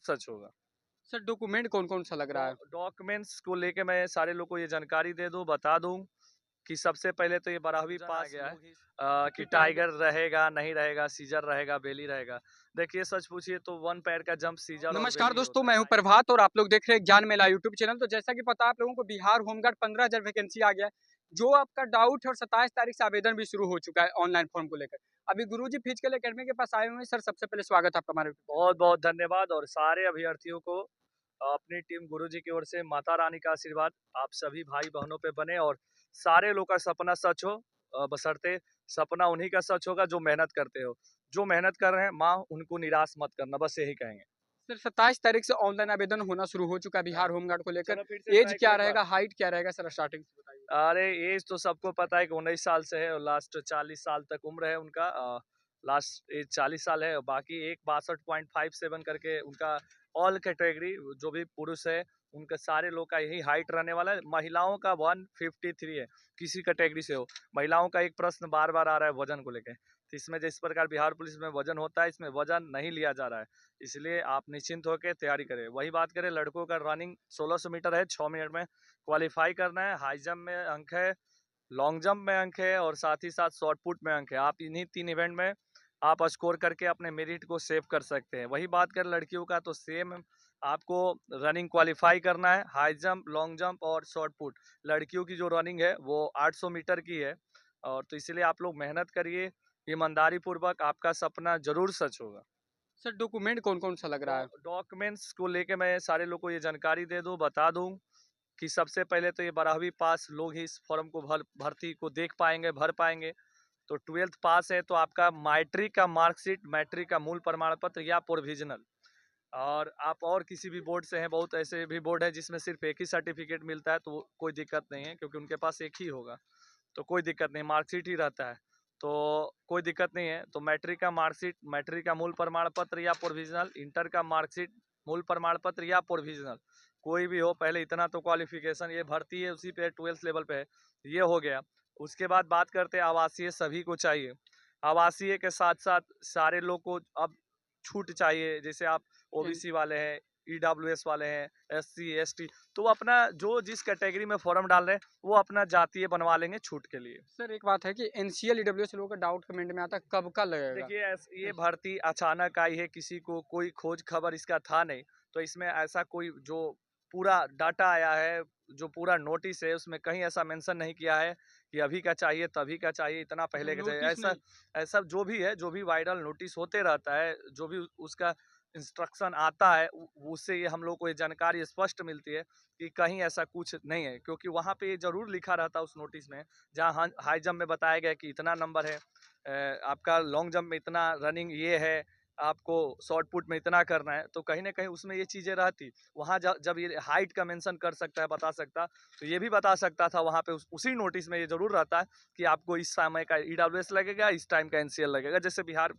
सच होगा। Sir document कौन-कौन सा लग रहा है? डॉक्यूमेंट्स को लेके मैं सारे लोग को ये जानकारी दे दूं, बता दूं कि सबसे पहले तो ये 12वीं पास गया है कि टाइगर रहेगा, नहीं रहेगा, सीजर रहेगा, बेली रहेगा। देखिए सच पूछिए तो वन पैर का जंप सीजर और नमस्कार बेली ही दोस्तों, होता है। मैं हूं प्रभात और आप लोग देख रहे हैं ज्ञान मेला यूट्यूब चैनल। तो जैसा कि पता है आप लोगों को, बिहार होमगार्ड 15,000 वैकेंसी आ गया है। जो आपका डाउट है, और 27 तारीख से आवेदन भी शुरू हो चुका है ऑनलाइन फॉर्म को लेकर। अभी गुरुजी फिजिकल एकेडमी के पास आए हुए हैं। सर सबसे पहले स्वागत है आपका हमारे यूट्यूब चैनल। बहुत-बहुत धन्यवाद और सारे अभ्यर्थियों को अपनी टीम गुरुजी की ओर से माता रानी का आशीर्वाद आप सभी भाई-बहनों पे बने और सारे लोग का सपना सच हो, बशर्ते सपना उन्हीं का सच होगा जो मेहनत करते हो। जो मेहनत कर रहे हैं माँ उनको निराश मत करना, बस यही कहेंगे। सर 27 तारीख से ऑनलाइन आवेदन होना शुरू हो चुका है हाँ, बिहार होमगार्ड को लेकर। चलो फिर से एज ट्राई करो क्या एक बार। रहेगा, हाइट क्या रहेगा, सर स्टार्टिंग से बताइए। अरे एज तो सबको पता है कि 19 साल से है और लास्ट 40 साल तक उम्र है उनका। लास्ट एज 40 साल है और बाकी एक 62.57 करके उनका ऑल कैटेगरी जो भी पुरुष है उनका सारे लोग का यही हाइट रहने वाला है। महिलाओं का 153 है, किसी कैटेगरी से हो। महिलाओं का एक प्रश्न बार बार आ रहा है वजन को लेके, तो इसमें जिस प्रकार बिहार पुलिस में वजन होता है इसमें वजन नहीं लिया जा रहा है, इसलिए आप निश्चिंत होकर तैयारी करें। वही बात करें लड़कों का, रनिंग 1600 मीटर है, 6 मिनट में क्वालिफाई करना है। हाई जंप में अंक है, लॉन्ग जंप में अंक है और साथ ही साथ शॉर्ट पुट में अंक है। आप इन्हीं 3 इवेंट में आप स्कोर करके अपने मेरिट को सेव कर सकते हैं। वही बात करें लड़कियों का तो सेम आपको रनिंग क्वालिफाई करना है, हाई जंप, लॉन्ग जंप और शॉर्ट पुट। लड़कियों की जो रनिंग है वो 800 मीटर की है और तो इसलिए आप लोग मेहनत करिए, ईमानदारी पूर्वक आपका सपना ज़रूर सच होगा। सर डॉक्यूमेंट कौन-कौन सा लग रहा है? डॉक्यूमेंट्स को लेके मैं सारे लोग को ये जानकारी दे दूं, बता दूं कि सबसे पहले तो ये 12वीं पास लोग ही इस फॉर्म को भर्ती को देख पाएंगे, भर पाएंगे। तो 12th पास है तो आपका मैट्रिक का मार्कशीट, मैट्रिक का मूल प्रमाण पत्र या प्रोविजनल, और आप और किसी भी बोर्ड से हैं, बहुत ऐसे भी बोर्ड है जिसमें सिर्फ एक ही सर्टिफिकेट मिलता है, तो कोई दिक्कत नहीं है क्योंकि उनके पास एक ही होगा, तो कोई दिक्कत नहीं, मार्कशीट ही रहता है, तो कोई दिक्कत नहीं है। तो मैट्रिक का मार्कशीट, मैट्रिक का मूल प्रमाण पत्र या प्रोविजनल, इंटर का मार्कशीट, मूल प्रमाण पत्र या प्रोविजनल, कोई भी हो। पहले इतना तो क्वालिफिकेशन, ये भर्ती है उसी पे 12th लेवल पे है, ये हो गया। उसके बाद बात करते हैं आवासीय, सभी को चाहिए। आवासीय के साथ साथ सारे लोग को अब छूट चाहिए, जैसे आप एन ओबीसी वाले हैं, ईडब्ल्यूएस वाले हैं, एससी एसटी, तो वो अपना जो जिस कैटेगरी में फॉर्म डाल रहे हैं वो अपना जातीय बनवा लेंगे छूट के लिए। सर एक बात है कि एनसीएल ईडब्ल्यूएस लोगों का डाउट कमेंट में आता है, कब का लगेगा? देखिए ये भर्ती अचानक आई है, किसी को कोई खोज खबर इसका था नहीं, तो इसमें ऐसा कोई जो पूरा डाटा आया है, जो पूरा नोटिस है उसमें कहीं ऐसा मेंशन नहीं किया है कि अभी का चाहिए, तभी का चाहिए, इतना अच्छा, पहले का चाहिए, नोटिस ऐसा नहीं। ऐसा जो भी है, जो भी वायरल नोटिस होते रहता है, जो भी उसका इंस्ट्रक्शन आता है उससे ये हम लोग को ये जानकारी स्पष्ट मिलती है कि कहीं ऐसा कुछ नहीं है, क्योंकि वहाँ पे ये जरूर लिखा रहता है उस नोटिस में, जहाँ हाई जंप में बताया गया कि इतना नंबर है, आपका लॉन्ग जंप में इतना रनिंग ये है, आपको शॉर्ट पुट में इतना करना है, तो कहीं ना कहीं उसमें ये चीजें रहती। वहाँ जब ये हाइट का मेंशन कर सकता है, बता सकता, तो ये भी बता सकता था वहाँ पे उसी नोटिस में ये जरूर रहता है कि आपको इस समय का ईडब्ल्यूएस लगेगा, इस टाइम का एनसीएल लगेगा। जैसे बिहार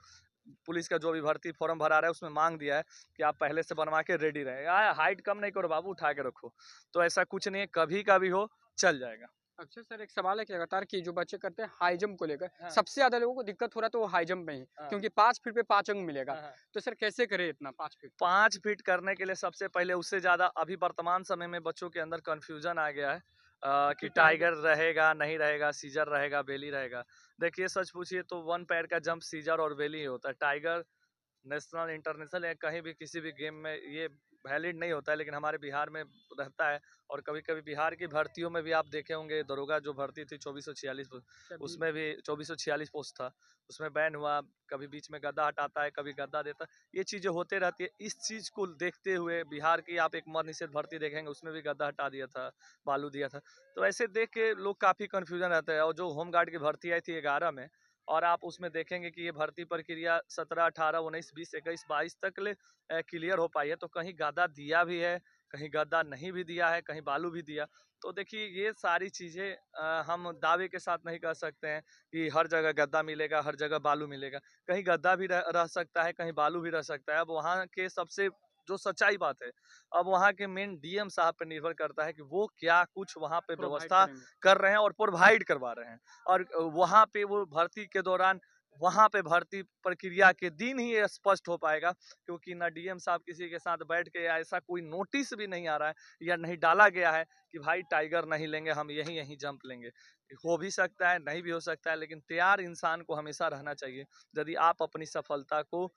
पुलिस का जो भी भर्ती फॉर्म भरा रहा है उसमें मांग दिया है कि आप पहले से बनवा के रेडी रहे, हाइट कम नहीं करो बाबू, उठा के रखो। तो ऐसा कुछ नहीं है, कभी का भी हो चल जाएगा। अच्छा सर, एक सवाल है कि लगातार कि जो बच्चे करते हैं हाई जंप को लेकर, हाँ, सबसे ज़्यादा लोगों को दिक्कत हो रहा है तो वो हाई जंप में ही, हाँ, क्योंकि 5 फीट पे 5 अंक मिलेगा। हाँ, हाँ। तो सर कैसे करें इतना 5 फीट? 5 फीट करने के लिए सबसे पहले उससे ज़्यादा अभी वर्तमान समय में बच्चों के अंदर कन्फ्यूजन आ गया है कि कि टाइगर। टाइगर रहेगा, नहीं रहेगा, सीजर रहेगा, बेली रहेगा। देखिए सच पूछिए तो वन पैर का जंप सीजर और बेली ही होता है। टाइगर नेशनल, इंटरनेशनल या कहीं भी किसी भी गेम में ये वैलिड नहीं होता है, लेकिन हमारे बिहार में रहता है। और कभी-कभी बिहार की भर्तियों में भी आप देखे होंगे, दरोगा जो भर्ती थी 2446 कभी उसमें भी 2446 पोस्ट था, उसमें बैन हुआ, कभी बीच में गद्दा हटाता है, कभी गद्दा देता है, ये चीज़ें होते रहती है। इस चीज़ को देखते हुए बिहार की आप एक मद्य निषेध भर्ती देखेंगे, उसमें भी गद्दा हटा दिया था, बालू दिया था। तो ऐसे देख के लोग काफ़ी कन्फ्यूजन रहता है। और जो होमगार्ड की भर्ती आई थी 11 में, और आप उसमें देखेंगे कि ये भर्ती प्रक्रिया 17, 18, 19, 20, 21, 22 तक क्लियर हो पाई है, तो कहीं गद्दा दिया भी है, कहीं गद्दा नहीं भी दिया है, कहीं बालू भी दिया। तो देखिए ये सारी चीज़ें हम दावे के साथ नहीं कह सकते हैं कि हर जगह गद्दा मिलेगा, हर जगह बालू मिलेगा। कहीं गद्दा भी रह सकता है, कहीं बालू भी रह सकता है। अब वहाँ के सबसे जो सच्चाई बात है, अब वहाँ के मेन डीएम साहब पे निर्भर करता है कि वो क्या कुछ वहाँ पे प्रोवाइड व्यवस्था करेंगे। कर रहे हैं और प्रोवाइड करवा रहे हैं। और वहाँ पे वो भर्ती के दौरान वहाँ पे भर्ती प्रक्रिया के दिन ही ये स्पष्ट हो पाएगा, क्योंकि ना डीएम साहब किसी के साथ बैठ के, या ऐसा कोई नोटिस भी नहीं आ रहा है या नहीं डाला गया है कि भाई टाइगर नहीं लेंगे, हम यहीं यहीं जंप लेंगे। हो भी सकता है, नहीं भी हो सकता है, लेकिन तैयार इंसान को हमेशा रहना चाहिए। यदि आप अपनी सफलता को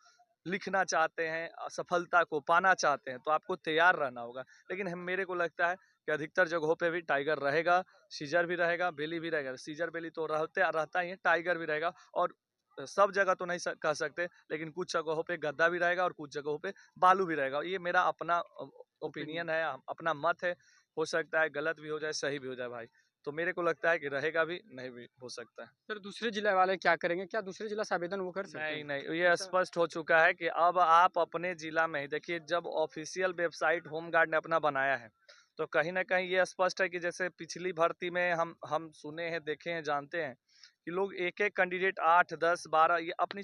लिखना चाहते हैं, सफलता को पाना चाहते हैं, तो आपको तैयार रहना होगा। लेकिन मेरे को लगता है कि अधिकतर जगहों पे भी टाइगर रहेगा, सीजर भी रहेगा, बेली भी रहेगा। सीजर बेली तो रहता ही है, टाइगर भी रहेगा। और सब जगह तो नहीं कह सकते, लेकिन कुछ जगहों पे गद्दा भी रहेगा और कुछ जगहों पे बालू भी रहेगा। ये मेरा अपना ओपिनियन। ओपिनियन है, अपना मत है। हो सकता है गलत भी हो जाए, सही भी हो जाए भाई। तो मेरे को लगता है कि रहेगा भी, नहीं भी हो सकता है। सर दूसरे जिला वाले क्या करेंगे? क्या दूसरे जिला से आवेदन वो कर सकते नहीं, हैं? नहीं, ये ऐसा स्पष्ट हो चुका है कि अब आप अपने जिला में ही देखिए, जब ऑफिशियल वेबसाइट होमगार्ड ने अपना बनाया है, तो कहीं न कहीं ये स्पष्ट है कि जैसे पिछली भर्ती में हम सुने हैं, देखे हैं, जानते हैं कि लोग एक-एक कैंडिडेट 8, 10, 12 ये अपनी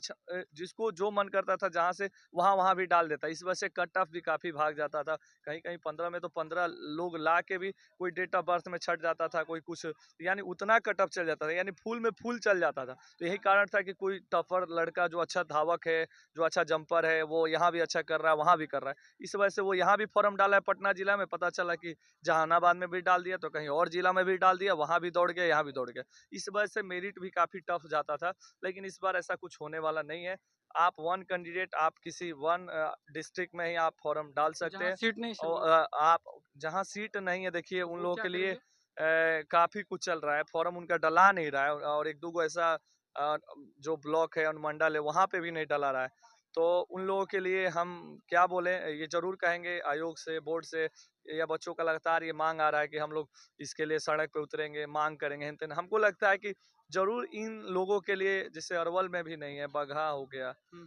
जिसको जो मन करता था जहाँ से वहाँ भी डाल देता। इस वजह से कट ऑफ भी काफ़ी भाग जाता था। कहीं-कहीं 15 में तो 15 लोग ला के भी कोई डेट ऑफ बर्थ में छँट जाता था, कोई कुछ, यानी उतना कट ऑफ चल जाता था, यानी फुल में फुल चल जाता था। तो यही कारण था कि कोई टफ़र लड़का जो अच्छा धावक है, जो अच्छा जंपर है, वो यहाँ भी अच्छा कर रहा है, वहाँ भी कर रहा है। इस वजह से वो यहाँ भी फ़ॉर्म डाला है पटना जिला में, पता चला कि जहानाबाद में भी डाल दिया, तो कहीं और जिला में भी डाल दिया, वहाँ भी दौड़ गया, यहाँ भी दौड़ गया। इस वजह से मेरिट भी काफ़ी टफ जाता था, लेकिन इस बार ऐसा कुछ होने वाला नहीं है। आप 1 कैंडिडेट, आप किसी 1 डिस्ट्रिक्ट में ही आप फ़ॉर्म डाल सकते जहाँ हैं। सीट नहीं और आप जहाँ सीट नहीं है, देखिए उन वो लोगों क्या के लिए करेंगे? काफ़ी कुछ चल रहा है, फ़ॉर्म उनका डला नहीं रहा है, और 1-2 गो ऐसा अ, जो ब्लॉक है, अनुमंडल है, वहाँ पे भी नहीं डला रहा है। तो उन लोगों के लिए हम क्या बोलें, ये ज़रूर कहेंगे आयोग से, बोर्ड से, या बच्चों का लगातार ये माँग आ रहा है कि हम लोग इसके लिए सड़क पे उतरेंगे, माँग करेंगे, हेन-तेन। हमको लगता है कि ज़रूर इन लोगों के लिए, जैसे अरवल में भी नहीं है, बगहा हो गया, हुँ,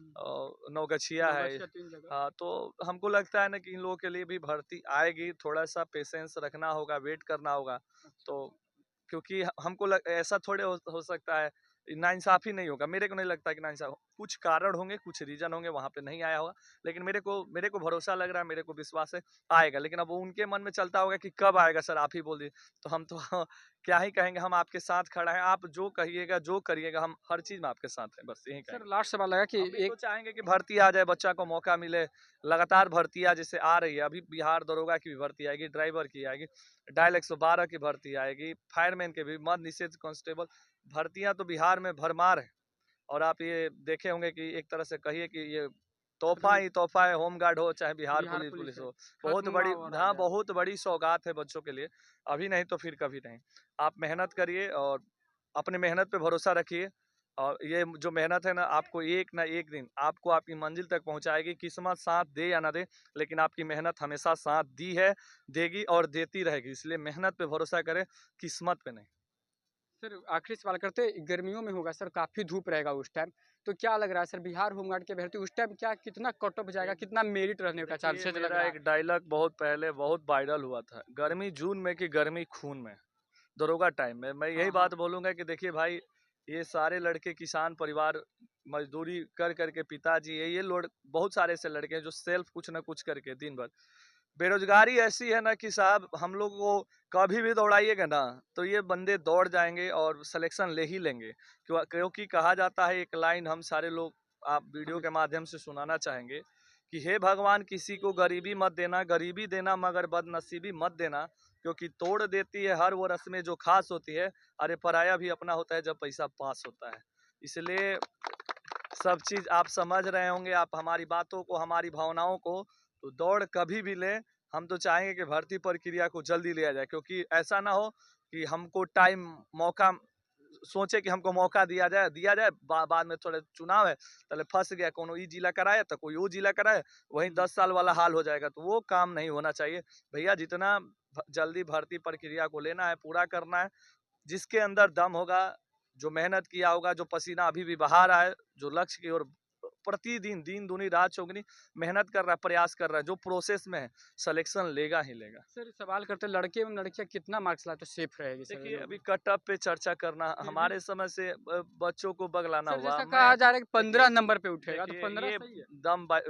नवगछिया है। नौगछिया 3 जगह। हाँ, तो हमको लगता है ना कि इन लोगों के लिए भी भर्ती आएगी, थोड़ा-सा पेशेंस रखना होगा, वेट करना होगा। अच्छा। तो क्योंकि हमको ऐसा थोड़े हो सकता है, नाइंसाफ़ी नहीं होगा। मेरे को नहीं लगता कि नाइंसाफ़ कुछ कारण होंगे, कुछ रीज़न होंगे, वहाँ पे नहीं आया होगा। लेकिन मेरे को भरोसा लग रहा है, मेरे को विश्वास है, आएगा। लेकिन अब वो उनके मन में चलता होगा कि कब आएगा सर, आप ही बोल दिए। तो हम तो क्या ही कहेंगे, हम आपके साथ खड़ा हैं, आप जो कहिएगा, जो करिएगा, हम हर चीज़ में आपके साथ हैं, बस यही सर कहेंगे। लास्ट सवाल लगा कि हम भी तो एक चाहेंगे कि भर्ती आ जाए, बच्चा को मौका मिले, लगातार भर्तियाँ जैसे आ रही है, अभी बिहार दरोगा की भी भर्ती आएगी, ड्राइवर की आएगी, डायल 112 की भर्ती आएगी, फायरमैन के भी, मद्य निषेध कांस्टेबल, भर्तियाँ तो बिहार में भरमार है। और आप ये देखे होंगे कि एक तरह से कहिए कि ये तोहफ़ा खत्म ही तोहफ़ा है, होमगार्ड हो चाहे Bihar Bihar police police police है, हो। बहुत खत्म हुआ बड़ी, हुआ हाँ, राज है। बहुत बड़ी सौगात है बच्चों के लिए। अभी नहीं तो फिर कभी नहीं। आप मेहनत करिए और अपनी मेहनत पे भरोसा रखिए, और ये जो मेहनत है ना, आपको एक ना एक दिन आपको आपकी मंज़िल तक पहुँचाएगी। किस्मत साथ दे या ना दे, लेकिन आपकी मेहनत हमेशा साथ दी है, देगी और देती रहेगी। इसलिए मेहनत पे भरोसा करें, किस्मत पे नहीं। सर आखिरी सवाल करते हैं, गर्मियों में होगा सर, काफ़ी धूप रहेगा उस टाइम, तो क्या लग रहा है सर बिहार होमगार्ड की अभ्यर्थी उस टाइम क्या कितना कट ऑफ जाएगा, एक कितना मेरिट रहने का देखिए, चांसेस लग मेरा रहा एक है? डायलॉग बहुत पहले बहुत वायरल हुआ था, गर्मी जून में कि गर्मी खून में, दरोगा टाइम में। मैं यही हाँ, बात हाँ। बोलूँगा कि देखिए भाई, ये सारे लड़के किसान परिवार, मज़दूरी कर कर के, पिताजी है, ये लोग बहुत सारे ऐसे लड़के हैं जो सेल्फ कुछ ना कुछ करके दिन भर, बेरोज़गारी ऐसी है ना कि साहब, हम लोग को कभी भी दौड़ाइएगा ना, तो ये बंदे दौड़ जाएँगे और सिलेक्शन ले ही लेंगे। क्योंकि कहा जाता है, एक लाइन हम सारे लोग आप वीडियो हमें के माध्यम से सुनाना चाहेंगे कि हे भगवान, किसी को गरीबी मत देना, गरीबी देना मगर बदनसीबी मत देना, क्योंकि तोड़ देती है हर वो रस्में जो खास होती है। अरे पराया भी अपना होता है जब पैसा पास होता है। इसलिए सब चीज़ आप समझ रहे होंगे, आप हमारी बातों को, हमारी भावनाओं को, तो दौड़ कभी भी लें। हम तो चाहेंगे कि भर्ती प्रक्रिया को जल्दी लिया जाए, क्योंकि ऐसा ना हो कि हमको टाइम, मौका, सोचे कि हमको मौका दिया जाए, बाद में थोड़े चुनाव है, पहले फँस गया, कोनो ई जिला कराया तो कोई वो जिला कराया, वहीं 10 साल वाला हाल हो जाएगा, तो वो काम नहीं होना चाहिए। भैया, जितना जल्दी भर्ती प्रक्रिया को लेना है, पूरा करना है, जिसके अंदर दम होगा, जो मेहनत किया होगा, जो पसीना अभी भी बहा रहा है, जो लक्ष्य की ओर प्रतिदिन दिन दूनी रात चौगुनी मेहनत कर रहा है, प्रयास कर रहा है, जो प्रोसेस में है सिलेक्शन लेगा ही लेगा। सर सवाल करते हैं, लड़के एवं लड़कियां कितना मार्क्स लाए तो सेफ रहेगी सर ये देखिए, लोग? अभी कट ऑफ पे चर्चा करना फिर भी हमारे समय से बच्चों को बगलाना सर हुआ। जैसा मैं कहा जा रहा है कि 15 देखिए नंबर पे उठेगा, तो देखिए 15 ये सही है।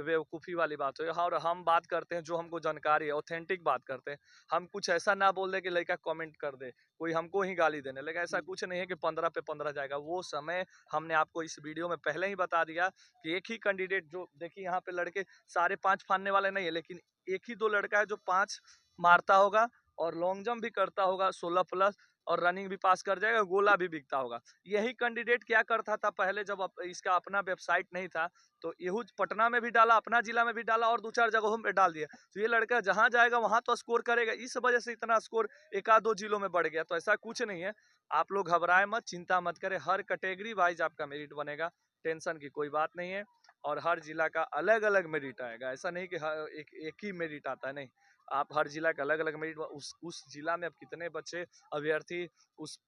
बेवकूफ़ी वाली बात है। हाँ, और हम बात करते हैं जो हमको जानकारी है, ऑथेंटिक बात करते हैं। हम कुछ ऐसा ना बोल दें कि लड़का कमेंट कर दे, कोई हमको ही गाली देने लगे। ऐसा हुँ। कुछ नहीं है कि 15 पे 15 जाएगा। वो समय हमने आपको इस वीडियो में पहले ही बता दिया कि एक ही कैंडिडेट जो देखिए यहाँ पे लड़के सारे 5 फाड़ने वाले नहीं है, लेकिन एक ही 2 लड़का है जो 5 मारता होगा और लॉन्ग जंप भी करता होगा 16 प्लस और रनिंग भी पास कर जाएगा, गोला भी बिकता होगा। यही कैंडिडेट क्या करता था पहले जब इसका अपना वेबसाइट नहीं था, तो यहू पटना में भी डाला, अपना जिला में भी डाला और 2-4 जगहों में डाल दिया। तो ये लड़का जहाँ जाएगा वहाँ तो स्कोर करेगा, इस वजह से इतना स्कोर 1 आध 2 जिलों में बढ़ गया। तो ऐसा कुछ नहीं है, आप लोग घबराएँ मत, चिंता मत करें, हर कैटेगरी वाइज़ आपका मेरिट बनेगा, टेंशन की कोई बात नहीं है। और हर जिला का अलग-अलग मेरिट आएगा, ऐसा नहीं कि एक एक ही मेरिट आता है, नहीं। आप हर जिला का अलग-अलग मेरिट उस जिला में अब कितने बच्चे अभ्यर्थी उस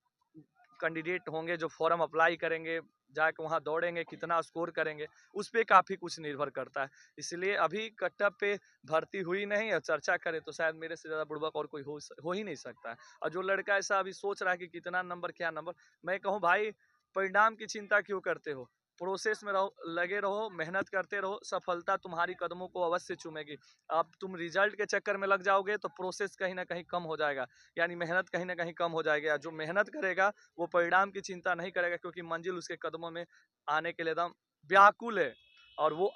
कैंडिडेट होंगे जो फॉर्म अप्लाई करेंगे, जाके वहाँ दौड़ेंगे, कितना स्कोर करेंगे, उस पे काफ़ी कुछ निर्भर करता है। इसलिए अभी कट-ऑफ पे भर्ती हुई नहीं है, चर्चा करें तो शायद मेरे से ज़्यादा बुड़बक और कोई हो ही नहीं सकता है। और जो लड़का ऐसा अभी सोच रहा है कि कितना नंबर, क्या नंबर, मैं कहूँ भाई परिणाम की चिंता क्यों करते हो? प्रोसेस में रहो, लगे रहो, मेहनत करते रहो, सफलता तुम्हारी कदमों को अवश्य चूमेगी। अब तुम रिजल्ट के चक्कर में लग जाओगे तो प्रोसेस कहीं न कहीं कम हो जाएगा, यानी मेहनत कहीं न कहीं कम हो जाएगी। जो मेहनत करेगा वो परिणाम की चिंता नहीं करेगा, क्योंकि मंजिल उसके कदमों में आने के लिए एकदम व्याकुल है और वो